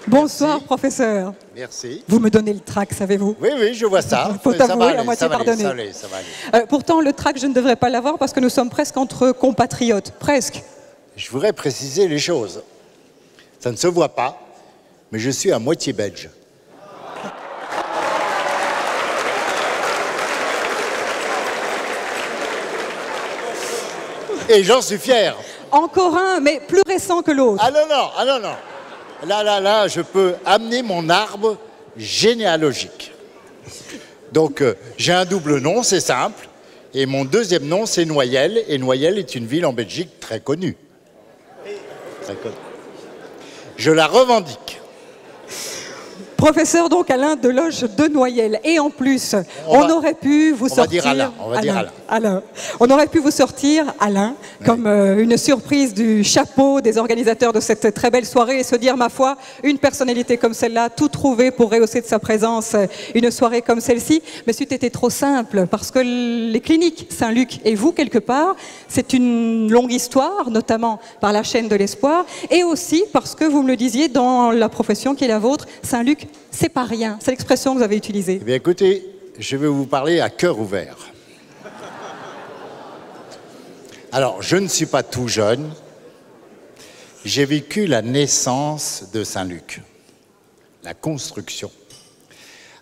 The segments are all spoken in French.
Bonsoir, Merci. professeur. Merci. Vous me donnez le trac, savez-vous? Oui, oui, je vois ça. Faut Ça avouer, va aller, à moitié ça va aller, pardonné. ça va aller, ça va aller. Pourtant, le trac, je ne devrais pas l'avoir parce que nous sommes presque entre compatriotes. Presque. Je voudrais préciser les choses. Ça ne se voit pas, mais je suis à moitié belge. Et j'en suis fier. Encore un, mais plus récent que l'autre. Ah non, non, ah non, non. Là, je peux amener mon arbre généalogique. Donc, j'ai un double nom, c'est simple. Et mon deuxième nom, c'est Noyelles. Et Noyelles est une ville en Belgique très connue. Très connue. Je la revendique. Professeur donc Alain Deloche de Noyelles. Et en plus, on aurait pu vous sortir... va dire Alain, on va dire Alain. On aurait pu vous sortir, Alain, comme une surprise du chapeau des organisateurs de cette très belle soirée et se dire, ma foi, une personnalité comme celle-là, tout trouver pour rehausser de sa présence une soirée comme celle-ci. Mais c'eût été trop simple, parce que les cliniques Saint-Luc et vous, quelque part, c'est une longue histoire, notamment par la chaîne de l'espoir, et aussi parce que, vous me le disiez, dans la profession qui est la vôtre, Saint-Luc, c'est pas rien. C'est l'expression que vous avez utilisée. Eh bien, écoutez, je vais vous parler à cœur ouvert. Alors, je ne suis pas tout jeune. J'ai vécu la naissance de Saint-Luc, la construction.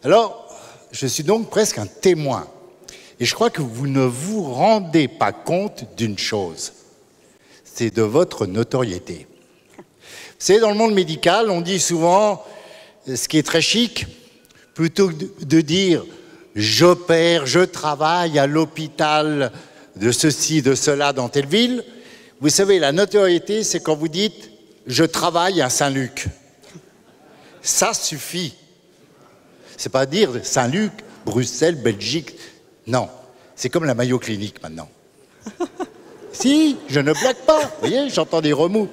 Alors, je suis donc presque un témoin. Et je crois que vous ne vous rendez pas compte d'une chose. C'est de votre notoriété. Vous savez, dans le monde médical, on dit souvent... Ce qui est très chic, plutôt que de dire « j'opère, je travaille à l'hôpital de ceci, de cela dans telle ville », vous savez, la notoriété, c'est quand vous dites « je travaille à Saint-Luc ». Ça suffit. C'est pas dire Saint-Luc, Bruxelles, Belgique. Non, c'est comme la Mayo Clinique maintenant. Si, je ne blague pas. Vous voyez, j'entends des remous.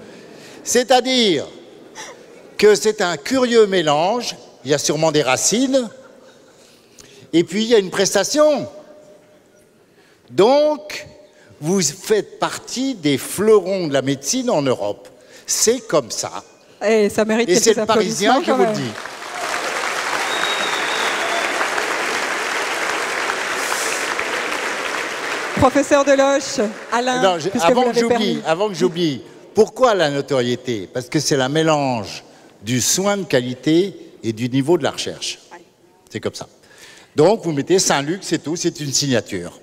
C'est-à-dire... que c'est un curieux mélange, il y a sûrement des racines, et puis il y a une prestation. Donc, vous faites partie des fleurons de la médecine en Europe. C'est comme ça. Et ça mérite et quelques c'est le Parisien qui applaudissements, vous quand le même. dit. Professeur Deloche, Alain, Non, puisque vous l'avez permis. avant que j'oublie, pourquoi la notoriété? Parce que c'est la mélange du soin de qualité et du niveau de la recherche. C'est comme ça. Donc, vous mettez Saint-Luc, c'est tout, c'est une signature.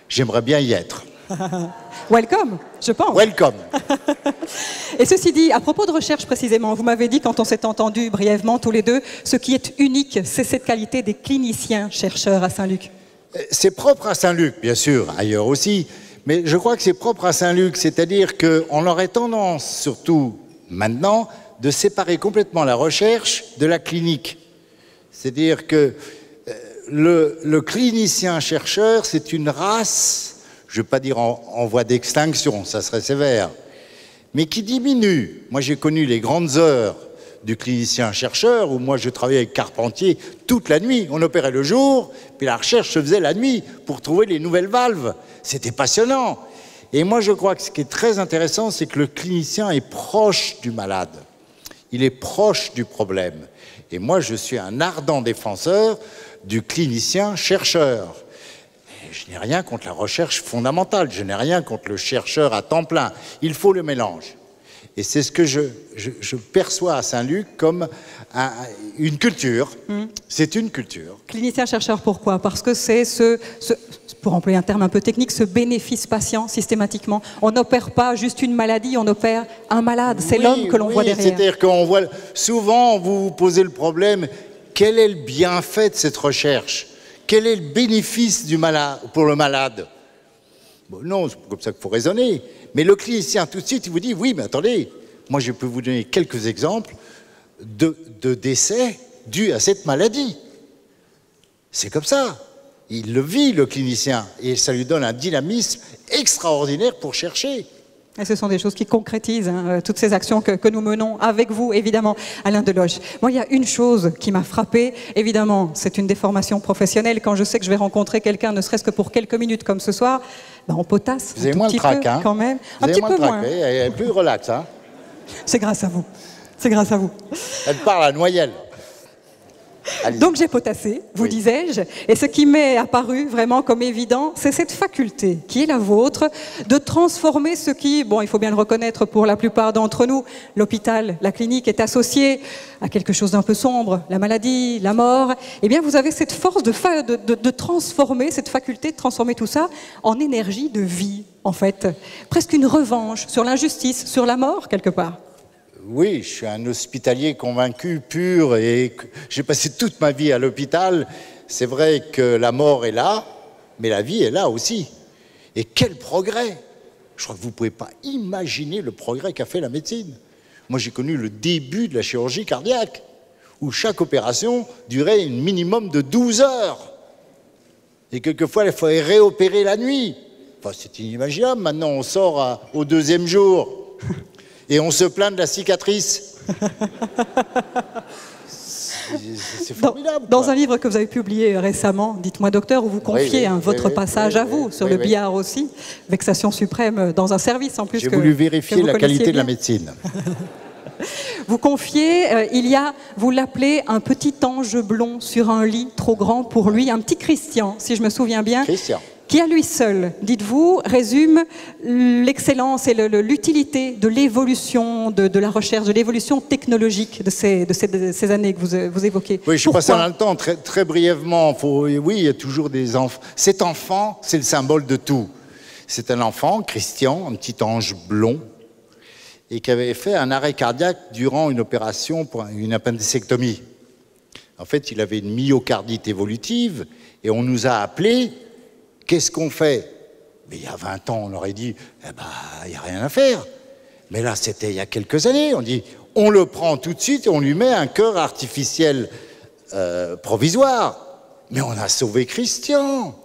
J'aimerais bien y être. Welcome, je pense. Welcome. Et ceci dit, à propos de recherche précisément, vous m'avez dit quand on s'est entendus brièvement tous les deux, ce qui est unique, c'est cette qualité des cliniciens chercheurs à Saint-Luc. C'est propre à Saint-Luc, bien sûr, ailleurs aussi, mais je crois que c'est propre à Saint-Luc, c'est-à-dire qu'on aurait tendance, surtout maintenant, de séparer complètement la recherche de la clinique. C'est-à-dire que le clinicien-chercheur, c'est une race, je ne vais pas dire en voie d'extinction, ça serait sévère, mais qui diminue. Moi, j'ai connu les grandes heures du clinicien-chercheur, où moi, je travaillais avec Carpentier toute la nuit. On opérait le jour, puis la recherche se faisait la nuit pour trouver les nouvelles valves. C'était passionnant. Et moi, je crois que ce qui est très intéressant, c'est que le clinicien est proche du malade. Il est proche du problème. Et moi, je suis un ardent défenseur du clinicien-chercheur. Je n'ai rien contre la recherche fondamentale, je n'ai rien contre le chercheur à temps plein. Il faut le mélange. Et c'est ce que je perçois à Saint-Luc comme une culture. C'est une culture. Clinicien-chercheur, pourquoi? Parce que c'est pour employer un terme un peu technique, ce bénéfice patient systématiquement. On n'opère pas juste une maladie, on opère un malade. C'est l'homme que l'on voit derrière. C'est-à-dire qu'on voit... Souvent, vous vous posez le problème, quel est le bienfait de cette recherche? Quel est le bénéfice pour le malade? Bon, non, c'est comme ça qu'il faut raisonner. Mais le clinicien, tout de suite, il vous dit, oui, mais attendez, moi je peux vous donner quelques exemples de décès dus à cette maladie. C'est comme ça. Il le vit, le clinicien, et ça lui donne un dynamisme extraordinaire pour chercher. Et ce sont des choses qui concrétisent toutes ces actions que nous menons avec vous, évidemment, Alain Deloche. Moi, il y a une chose qui m'a frappée. Évidemment, c'est une déformation professionnelle. Quand je sais que je vais rencontrer quelqu'un, ne serait-ce que pour quelques minutes comme ce soir, ben on potasse Vous avez moins le trac, hein? Quand même. Vous Un avez petit peu moins. Elle est plus relax, hein? C'est grâce à vous. C'est grâce à vous. Elle parle à Noyelles. Donc j'ai potassé, vous disais-je, et ce qui m'est apparu vraiment comme évident, c'est cette faculté qui est la vôtre de transformer ce qui, bon, il faut bien le reconnaître pour la plupart d'entre nous, l'hôpital, la clinique est associée à quelque chose d'un peu sombre, la maladie, la mort. Eh bien, vous avez cette force de transformer, cette faculté de transformer tout ça en énergie de vie, en fait. Presque une revanche sur l'injustice, sur la mort, quelque part. Oui, je suis un hospitalier convaincu, pur, et j'ai passé toute ma vie à l'hôpital. C'est vrai que la mort est là, mais la vie est là aussi. Et quel progrès! Je crois que vous ne pouvez pas imaginer le progrès qu'a fait la médecine. Moi, j'ai connu le début de la chirurgie cardiaque, où chaque opération durait un minimum de 12 heures. Et quelquefois, il fallait réopérer la nuit. Enfin, c'est inimaginable. Maintenant, on sort au 2e jour. Et on se plaint de la cicatrice. C'est formidable. Dans un livre que vous avez publié récemment, dites-moi docteur, où vous confiez votre passage à vous sur le billard aussi, vexation suprême dans un service en plus. J'ai voulu vérifier la qualité de la médecine. Vous confiez, vous l'appelez un petit ange blond sur un lit trop grand pour lui, un petit Christian, si je me souviens bien. Christian. Qui à lui seul, dites-vous, résume l'excellence et l'utilité de l'évolution de la recherche, de l'évolution technologique de ces années que vous évoquez. Oui, je suis passé dans le temps très, très brièvement. Oui, il y a toujours des enfants. Cet enfant, c'est le symbole de tout. C'est un enfant, Christian, un petit ange blond, et qui avait fait un arrêt cardiaque durant une opération pour une appendicectomie. En fait, il avait une myocardite évolutive, et on nous a appelés. Qu'est-ce qu'on fait? Mais il y a 20 ans, on aurait dit, eh ben, il n'y a rien à faire. Mais là, c'était il y a quelques années. On dit, on le prend tout de suite et on lui met un cœur artificiel provisoire. Mais on a sauvé Christian.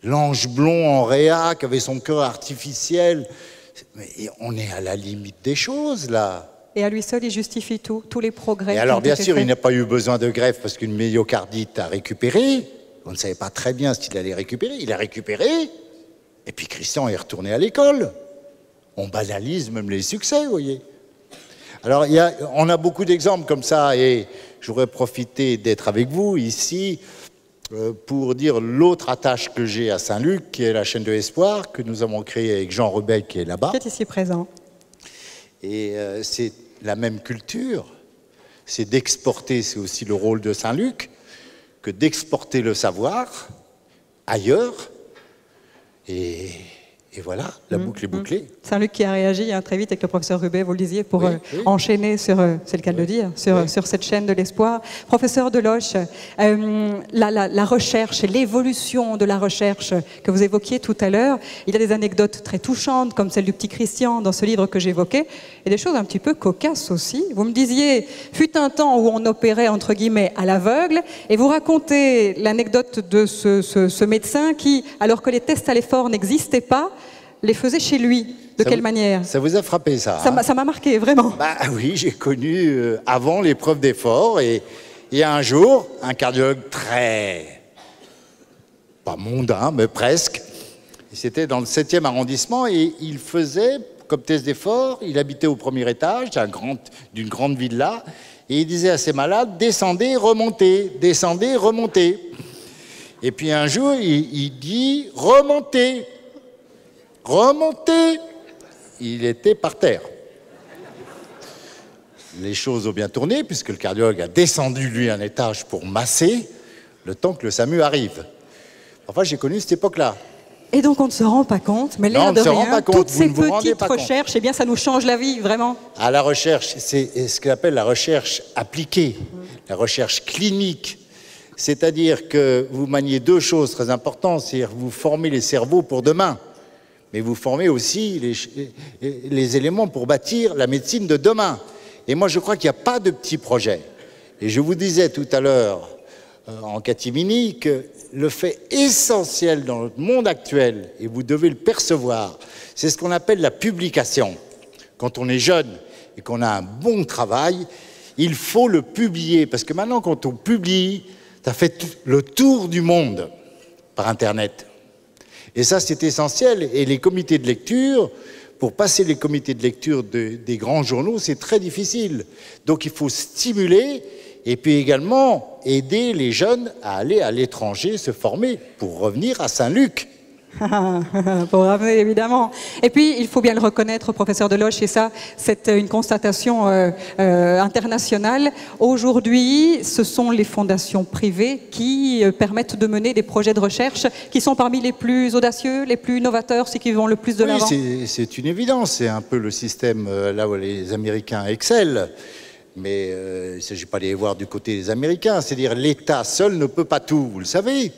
L'ange blond en réa qui avait son cœur artificiel. Mais on est à la limite des choses, là. Et à lui seul, il justifie tous les progrès. Et alors, bien sûr, il n'a pas eu besoin de greffe parce qu'une myocardite a récupéré. On ne savait pas très bien s'il allait récupérer. Il a récupéré. Et puis Christian est retourné à l'école. On banalise même les succès, vous voyez. Alors, on a beaucoup d'exemples comme ça. Et j'aurais profité d'être avec vous ici pour dire l'autre attache que j'ai à Saint-Luc, qui est la chaîne de l'Espoir, que nous avons créée avec Jean Rebel, qui est là-bas. Qui est ici présent. Et c'est la même culture. C'est d'exporter, c'est aussi le rôle de Saint-Luc, que d'exporter le savoir ailleurs. Et voilà, la boucle est bouclée. Saint-Luc qui a réagi très vite avec le professeur Rubet, vous le disiez, pour enchaîner sur, c'est le cas de le dire, sur cette chaîne de l'espoir. Professeur Deloche, la recherche et l'évolution de la recherche que vous évoquiez tout à l'heure, il y a des anecdotes très touchantes, comme celle du petit Christian dans ce livre que j'évoquais, et des choses un petit peu cocasses aussi. Vous me disiez, fut un temps où on opérait, entre guillemets, à l'aveugle, et vous racontez l'anecdote de ce médecin qui, alors que les tests à l'effort n'existaient pas, les faisait chez lui. De quelle manière? Ça vous a frappé, ça? Ça m'a marqué, vraiment. Bah oui, j'ai connu avant l'épreuve d'effort, et un jour, un cardiologue très, pas mondain, mais presque, c'était dans le 7e arrondissement, et il faisait, comme test d'effort, il habitait au 1er étage d'une grande villa, et il disait à ses malades, descendez, remontez, descendez, remontez. Et puis un jour, il dit, remontez. Remonter. Il était par terre. Les choses ont bien tourné puisque le cardiologue a descendu lui un étage pour masser le temps que le SAMU arrive. Enfin, j'ai connu cette époque-là. Et donc on ne se rend pas compte, mais l'air de rien, toutes ces petites recherches, eh bien ça nous change la vie, vraiment. À la recherche, c'est ce qu'on appelle la recherche appliquée, la recherche clinique. C'est-à-dire que vous maniez deux choses très importantes, c'est-à-dire vous formez les cerveaux pour demain. Mais vous formez aussi les éléments pour bâtir la médecine de demain. Et moi, je crois qu'il n'y a pas de petits projets. Et je vous disais tout à l'heure, en catimini, que le fait essentiel dans notre monde actuel, et vous devez le percevoir, c'est ce qu'on appelle la publication. Quand on est jeune et qu'on a un bon travail, il faut le publier. Parce que maintenant, quand on publie, ça fait le tour du monde par Internet. Et ça, c'est essentiel. Et les comités de lecture pour passer les comités de lecture des grands journaux, c'est très difficile. Donc il faut stimuler et puis également aider les jeunes à aller à l'étranger se former pour revenir à Saint-Luc. Pour ramener, évidemment. Et puis, il faut bien le reconnaître, professeur Deloche, et ça, c'est une constatation internationale. Aujourd'hui, ce sont les fondations privées qui permettent de mener des projets de recherche qui sont parmi les plus audacieux, les plus novateurs, ceux qui vont le plus de l'avant. Oui, c'est une évidence. C'est un peu le système là où les Américains excellent. Mais il ne s'agit pas d'aller voir du côté des Américains. C'est-à-dire l'État seul ne peut pas tout, vous le savez.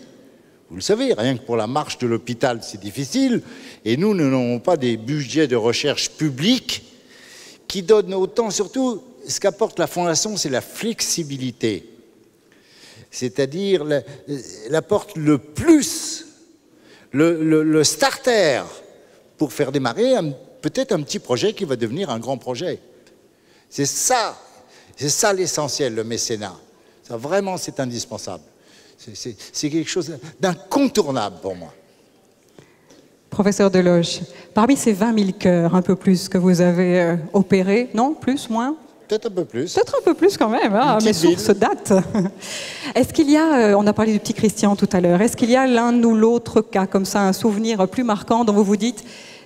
Vous le savez, rien que pour la marche de l'hôpital, c'est difficile. Et nous n'avons pas des budgets de recherche publics qui donnent autant, surtout, ce qu'apporte la Fondation, c'est la flexibilité. C'est-à-dire, elle apporte le plus, le starter, pour faire démarrer peut-être un petit projet qui va devenir un grand projet. C'est ça l'essentiel, le mécénat. Ça, vraiment, c'est indispensable. C'est quelque chose d'incontournable pour moi. Professeur Deloche, parmi ces 20 000 cœurs, un peu plus que vous avez opérés, non? Plus, moins? Peut-être un peu plus. Peut-être un peu plus quand même, hein, mes sources datent. Est-ce qu'il y a, on a parlé du petit Christian tout à l'heure, est-ce qu'il y a l'un ou l'autre cas, comme ça, un souvenir plus marquant dont vous vous dites,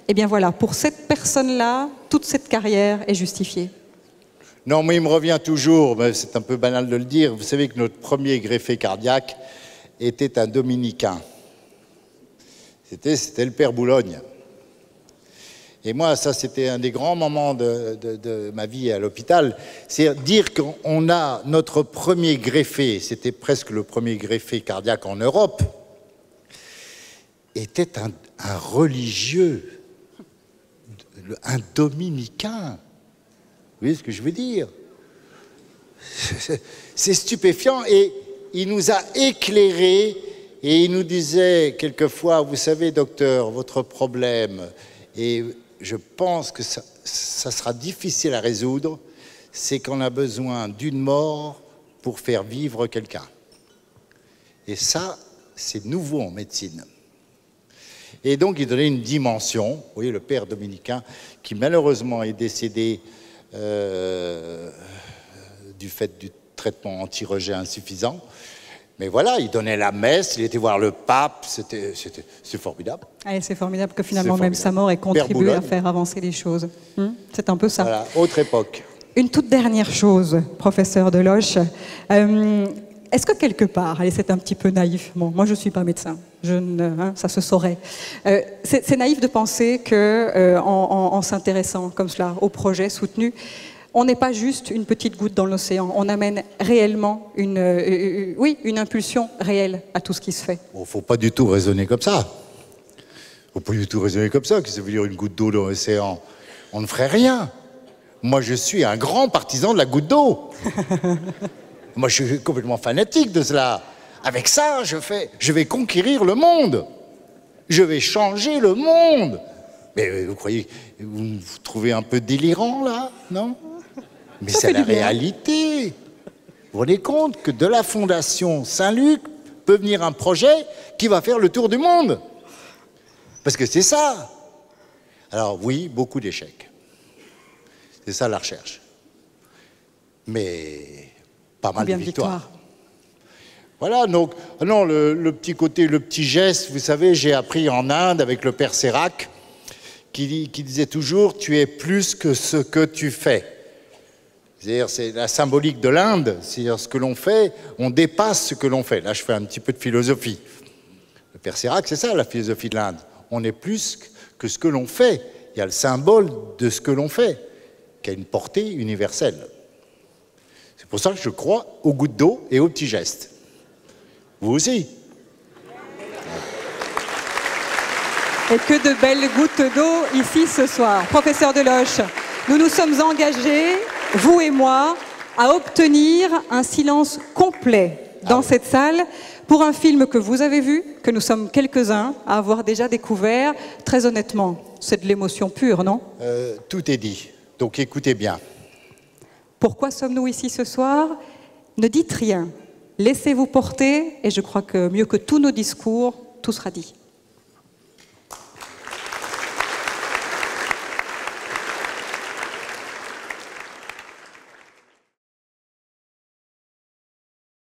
eh bien voilà, pour cette personne-là, toute cette carrière est justifiée? Non, mais il me revient toujours, c'est un peu banal de le dire, vous savez que notre premier greffé cardiaque était un dominicain. C'était le père Boulogne. Et moi, ça, c'était un des grands moments de ma vie à l'hôpital. C'est dire qu'on a notre premier greffé, c'était presque le premier greffé cardiaque en Europe, était un religieux, un dominicain. Vous voyez ce que je veux dire? C'est stupéfiant et il nous a éclairés et il nous disait quelquefois, vous savez docteur, votre problème, et je pense que ça sera difficile à résoudre, c'est qu'on a besoin d'une mort pour faire vivre quelqu'un. Et ça, c'est nouveau en médecine. Et donc il donnait une dimension, vous voyez le père dominicain, qui malheureusement est décédé du fait du traitement anti-rejet insuffisant. Mais voilà, il donnait la messe, il était voir le pape, c'est formidable. Ah, c'est formidable que finalement même sa mort ait contribué à faire avancer les choses. C'est un peu ça. Voilà, autre époque. Une toute dernière chose, professeur Deloche. Est-ce que quelque part, allez, c'est un petit peu naïf, bon, moi je ne suis pas médecin, ça se saurait, c'est naïf de penser qu'en s'intéressant comme cela au projet soutenu, on n'est pas juste une petite goutte dans l'océan, on amène réellement une impulsion réelle à tout ce qui se fait. Il ne faut pas du tout raisonner comme ça. Il ne faut pas du tout raisonner comme ça, que ça veut dire une goutte d'eau dans l'océan. On ne ferait rien. Moi je suis un grand partisan de la goutte d'eau. Moi, je suis complètement fanatique de cela. Avec ça, je vais conquérir le monde. Je vais changer le monde. Mais vous croyez, vous vous trouvez un peu délirant, là, non? Mais c'est la réalité. Vous vous rendez compte que de la Fondation Saint-Luc peut venir un projet qui va faire le tour du monde? Parce que c'est ça. Alors oui, beaucoup d'échecs. C'est ça la recherche. Mais pas mal de victoires. Voilà, donc, non, le petit côté, le petit geste, vous savez, j'ai appris en Inde avec le père Sérac, qui disait toujours, tu es plus que ce que tu fais. C'est-à-dire, c'est la symbolique de l'Inde, c'est-à-dire ce que l'on fait, on dépasse ce que l'on fait. Là, je fais un petit peu de philosophie. Le père Sérac, c'est ça la philosophie de l'Inde. On est plus que ce que l'on fait. Il y a le symbole de ce que l'on fait, qui a une portée universelle. C'est pour ça que je crois aux gouttes d'eau et aux petits gestes. Vous aussi. Et que de belles gouttes d'eau ici ce soir. Professeur Deloche, nous nous sommes engagés, vous et moi, à obtenir un silence complet dans cette salle pour un film que vous avez vu, que nous sommes quelques-uns à avoir déjà découvert. Très honnêtement, c'est de l'émotion pure, non? Tout est dit, donc écoutez bien. Pourquoi sommes-nous ici ce soir? Ne dites rien, laissez-vous porter, et je crois que mieux que tous nos discours, tout sera dit.